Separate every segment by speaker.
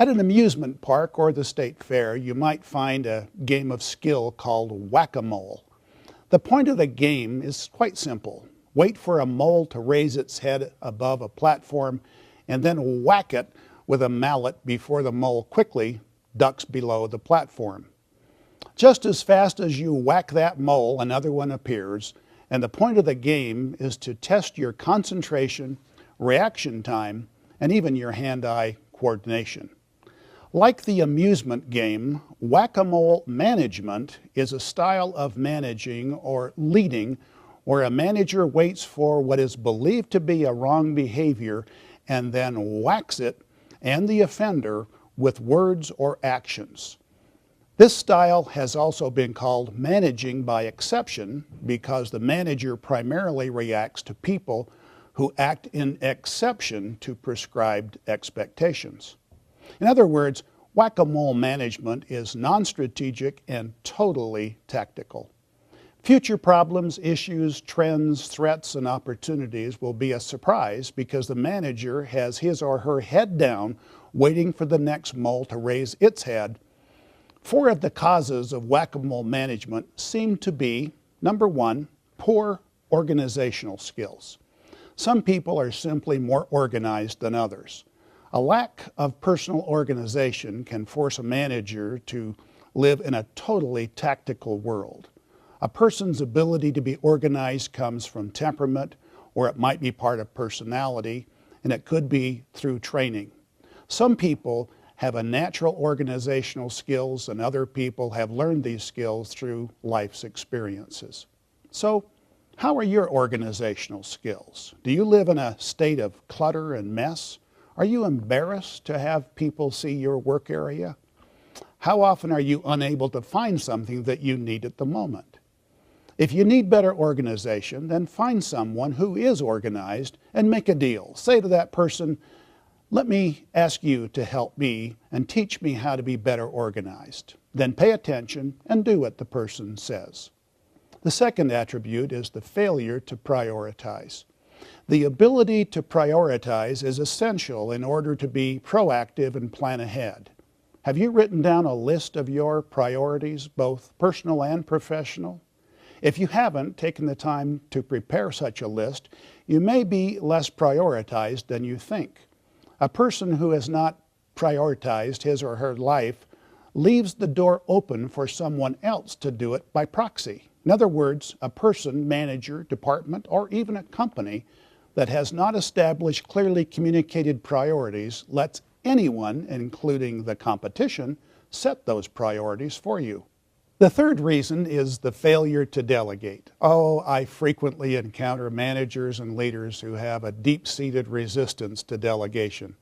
Speaker 1: At an amusement park or the state fair, you might find a game of skill called whack-a-mole. The point of the game is quite simple. Wait for a mole to raise its head above a platform and then whack it with a mallet before the mole quickly ducks below the platform. Just as fast as you whack that mole, another one appears, and the point of the game is to test your concentration, reaction time, and even your hand-eye coordination. Like the amusement game, whack-a-mole management is a style of managing or leading where a manager waits for what is believed to be a wrong behavior and then whacks it and the offender with words or actions. This style has also been called managing by exception because the manager primarily reacts to people who act in exception to prescribed expectations. In other words, whack-a-mole management is non-strategic and totally tactical. Future problems, issues, trends, threats, and opportunities will be a surprise because the manager has his or her head down waiting for the next mole to raise its head. 4 of the causes of whack-a-mole management seem to be, number 1, poor organizational skills. Some people are simply more organized than others. A lack of personal organization can force a manager to live in a totally tactical world. A person's ability to be organized comes from temperament, or it might be part of personality, and it could be through training. Some people have a natural organizational skills, and other people have learned these skills through life's experiences. So, how are your organizational skills? Do you live in a state of clutter and mess? Are you embarrassed to have people see your work area? How often are you unable to find something that you need at the moment? If you need better organization, then find someone who is organized and make a deal. Say to that person, "Let me ask you to help me and teach me how to be better organized." Then pay attention and do what the person says. The second attribute is the failure to prioritize. The ability to prioritize is essential in order to be proactive and plan ahead. Have you written down a list of your priorities, both personal and professional? If you haven't taken the time to prepare such a list, you may be less prioritized than you think. A person who has not prioritized his or her life leaves the door open for someone else to do it by proxy. In other words, a person, manager, department, or even a company that has not established clearly communicated priorities lets anyone, including the competition, set those priorities for you. The third reason is the failure to delegate. Oh, I frequently encounter managers and leaders who have a deep-seated resistance to delegation.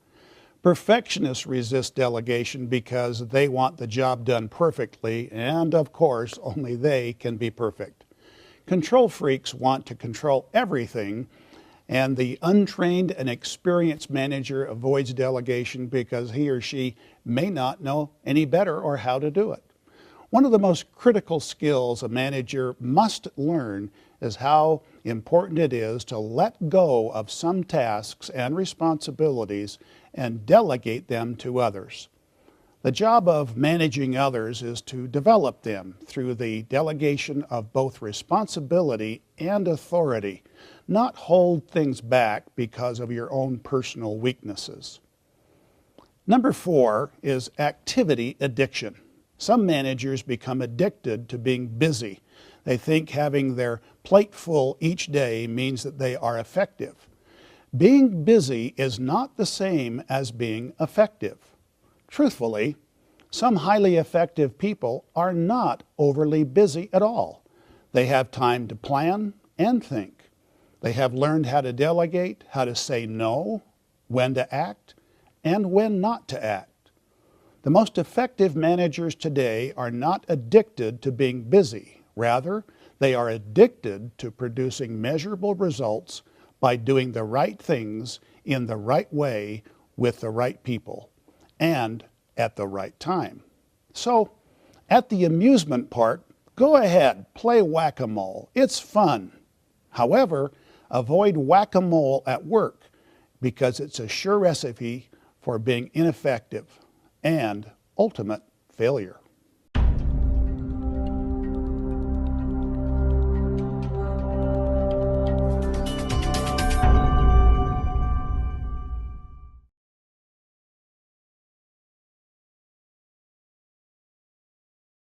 Speaker 1: Perfectionists resist delegation because they want the job done perfectly, and of course, only they can be perfect. Control freaks want to control everything, and the untrained and experienced manager avoids delegation because he or she may not know any better or how to do it. One of the most critical skills a manager must learn is how important it is to let go of some tasks and responsibilities and delegate them to others. The job of managing others is to develop them through the delegation of both responsibility and authority, not hold things back because of your own personal weaknesses. Number 4 is activity addiction. Some managers become addicted to being busy. They think having their plate full each day means that they are effective. Being busy is not the same as being effective. Truthfully, some highly effective people are not overly busy at all. They have time to plan and think. They have learned how to delegate, how to say no, when to act, and when not to act. The most effective managers today are not addicted to being busy. Rather, they are addicted to producing measurable results by doing the right things in the right way with the right people and at the right time. So, at the amusement park, go ahead, play whack-a-mole. It's fun. However, avoid whack-a-mole at work because it's a sure recipe for being ineffective. and ultimate failure.